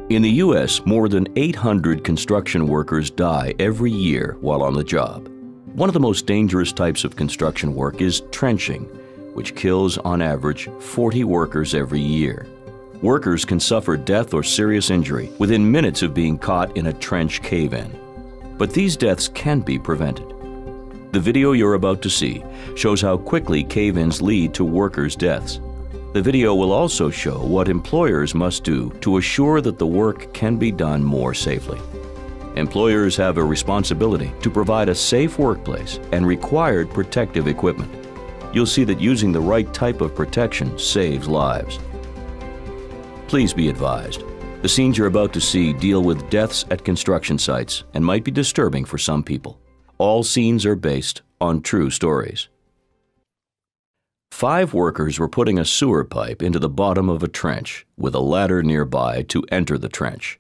In the U.S., more than 800 construction workers die every year while on the job. One of the most dangerous types of construction work is trenching, which kills on average 40 workers every year. Workers can suffer death or serious injury within minutes of being caught in a trench cave-in. But these deaths can be prevented. The video you're about to see shows how quickly cave-ins lead to workers' deaths. The video will also show what employers must do to assure that the work can be done more safely. Employers have a responsibility to provide a safe workplace and required protective equipment. You'll see that using the right type of protection saves lives. Please be advised, the scenes you're about to see deal with deaths at construction sites and might be disturbing for some people. All scenes are based on true stories. 5 workers were putting a sewer pipe into the bottom of a trench with a ladder nearby to enter the trench.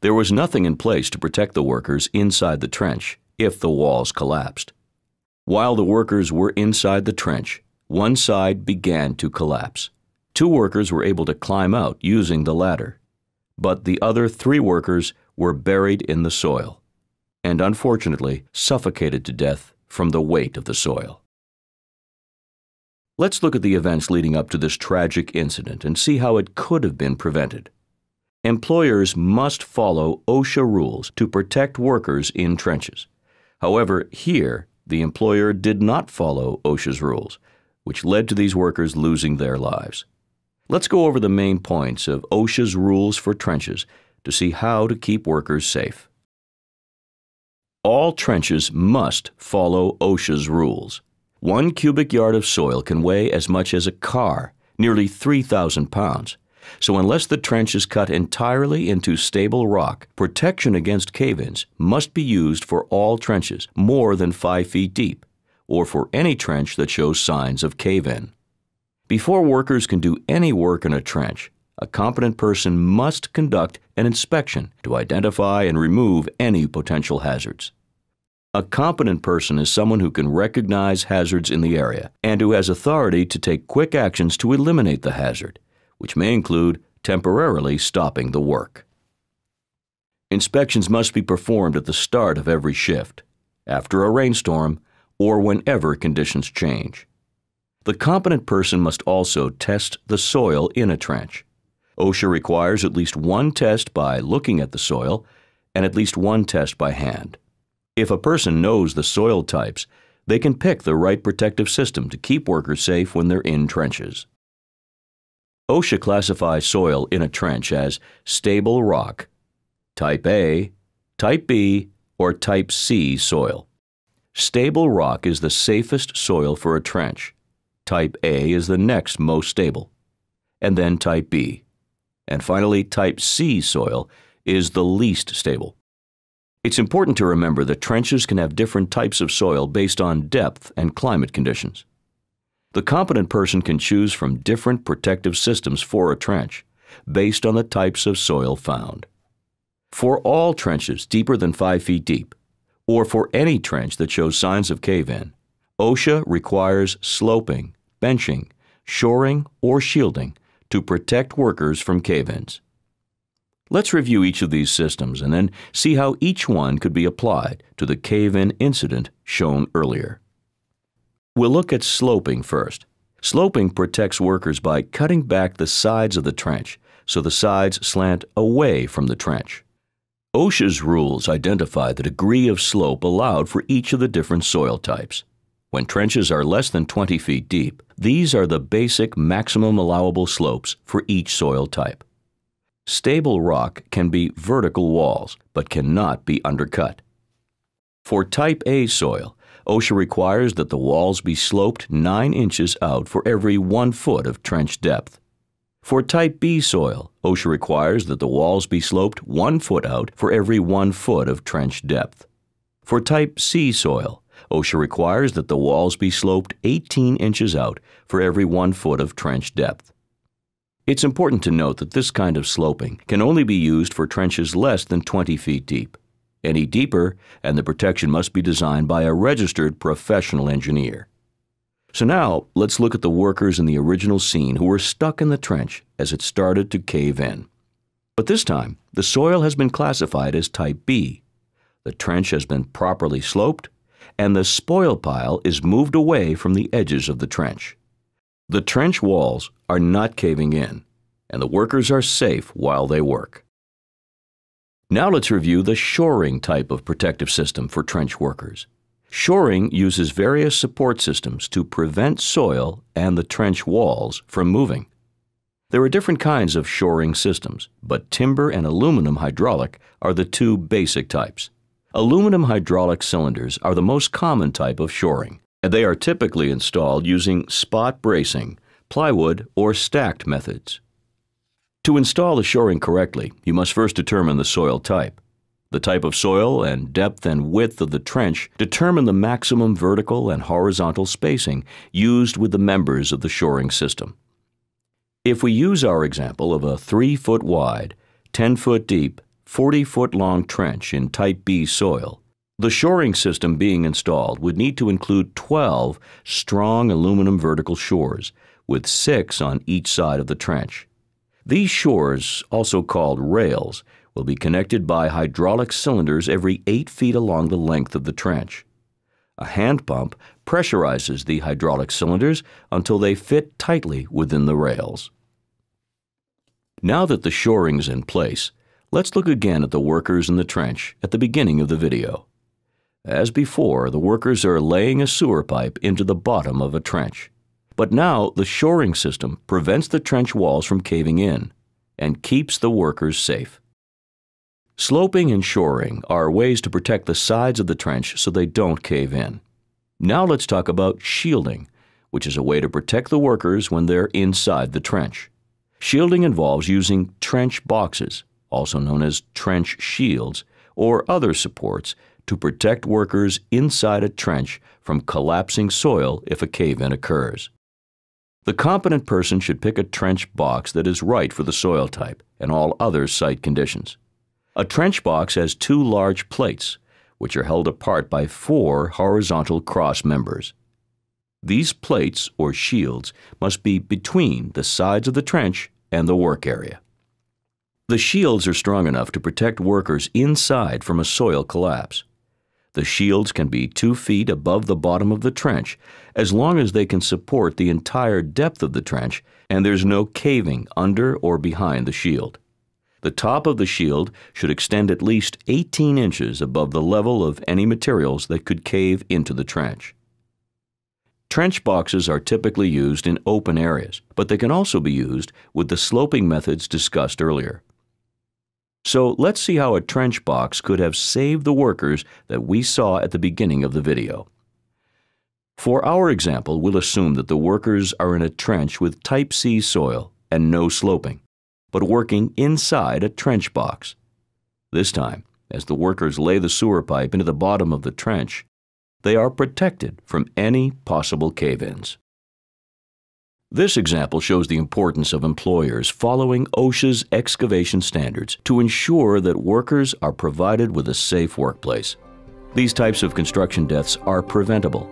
There was nothing in place to protect the workers inside the trench if the walls collapsed. While the workers were inside the trench, one side began to collapse. 2 workers were able to climb out using the ladder, but the other 3 workers were buried in the soil and unfortunately suffocated to death from the weight of the soil. Let's look at the events leading up to this tragic incident and see how it could have been prevented. Employers must follow OSHA rules to protect workers in trenches. However, here, the employer did not follow OSHA's rules, which led to these workers losing their lives. Let's go over the main points of OSHA's rules for trenches to see how to keep workers safe. All trenches must follow OSHA's rules. 1 cubic yard of soil can weigh as much as a car, nearly 3,000 pounds. So unless the trench is cut entirely into stable rock, protection against cave-ins must be used for all trenches more than 5 feet deep, or for any trench that shows signs of cave-in. Before workers can do any work in a trench, a competent person must conduct an inspection to identify and remove any potential hazards. A competent person is someone who can recognize hazards in the area and who has authority to take quick actions to eliminate the hazard, which may include temporarily stopping the work. Inspections must be performed at the start of every shift, after a rainstorm, or whenever conditions change. The competent person must also test the soil in a trench. OSHA requires at least 1 test by looking at the soil and at least 1 test by hand. If a person knows the soil types, they can pick the right protective system to keep workers safe when they're in trenches. OSHA classifies soil in a trench as stable rock, Type A, Type B, or Type C soil. Stable rock is the safest soil for a trench. Type A is the next most stable, and then Type B. And finally, Type C soil is the least stable. It's important to remember that trenches can have different types of soil based on depth and climate conditions. The competent person can choose from different protective systems for a trench based on the types of soil found. For all trenches deeper than 5 feet deep, or for any trench that shows signs of cave-in, OSHA requires sloping, benching, shoring, or shielding to protect workers from cave-ins. Let's review each of these systems and then see how each one could be applied to the cave-in incident shown earlier. We'll look at sloping first. Sloping protects workers by cutting back the sides of the trench so the sides slant away from the trench. OSHA's rules identify the degree of slope allowed for each of the different soil types. When trenches are less than 20 feet deep, these are the basic maximum allowable slopes for each soil type. Stable rock can be vertical walls, but cannot be undercut. For Type A soil, OSHA requires that the walls be sloped 9 inches out for every 1 foot of trench depth. For Type B soil, OSHA requires that the walls be sloped 1 foot out for every 1 foot of trench depth. For Type C soil, OSHA requires that the walls be sloped 18 inches out for every 1 foot of trench depth. It's important to note that this kind of sloping can only be used for trenches less than 20 feet deep. Any deeper, and the protection must be designed by a registered professional engineer. So now, let's look at the workers in the original scene who were stuck in the trench as it started to cave in. But this time, the soil has been classified as Type B. The trench has been properly sloped, and the spoil pile is moved away from the edges of the trench. The trench walls are not caving in, and the workers are safe while they work. Now let's review the shoring type of protective system for trench workers. Shoring uses various support systems to prevent soil and the trench walls from moving. There are different kinds of shoring systems, but timber and aluminum hydraulic are the two basic types. Aluminum hydraulic cylinders are the most common type of shoring, and they are typically installed using spot bracing, plywood, or stacked methods. To install the shoring correctly, you must first determine the soil type. The type of soil and depth and width of the trench determine the maximum vertical and horizontal spacing used with the members of the shoring system. If we use our example of a 3-foot wide, 10-foot deep, 40-foot long trench in Type B soil, the shoring system being installed would need to include 12 strong aluminum vertical shores, with 6 on each side of the trench. These shores, also called rails, will be connected by hydraulic cylinders every 8 feet along the length of the trench. A hand pump pressurizes the hydraulic cylinders until they fit tightly within the rails. Now that the shoring is in place, let's look again at the workers in the trench at the beginning of the video. As before, the workers are laying a sewer pipe into the bottom of a trench. But now the shoring system prevents the trench walls from caving in and keeps the workers safe. Sloping and shoring are ways to protect the sides of the trench so they don't cave in. Now let's talk about shielding, which is a way to protect the workers when they're inside the trench. Shielding involves using trench boxes, also known as trench shields, or other supports to protect workers inside a trench from collapsing soil if a cave-in occurs. The competent person should pick a trench box that is right for the soil type and all other site conditions. A trench box has 2 large plates, which are held apart by 4 horizontal cross members. These plates, or shields, must be between the sides of the trench and the work area. The shields are strong enough to protect workers inside from a soil collapse. The shields can be 2 feet above the bottom of the trench, as long as they can support the entire depth of the trench and there's no caving under or behind the shield. The top of the shield should extend at least 18 inches above the level of any materials that could cave into the trench. Trench boxes are typically used in open areas, but they can also be used with the sloping methods discussed earlier. So let's see how a trench box could have saved the workers that we saw at the beginning of the video. For our example, we'll assume that the workers are in a trench with Type C soil and no sloping, but working inside a trench box. This time, as the workers lay the sewer pipe into the bottom of the trench, they are protected from any possible cave-ins. This example shows the importance of employers following OSHA's excavation standards to ensure that workers are provided with a safe workplace. These types of construction deaths are preventable.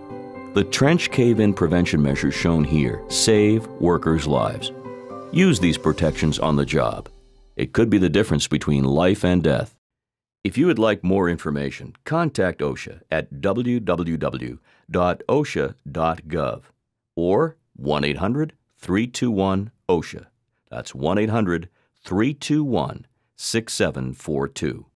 The trench cave-in prevention measures shown here save workers' lives. Use these protections on the job. It could be the difference between life and death. If you would like more information, contact OSHA at www.osha.gov or 1-800-321-OSHA. That's 1-800-321-6742.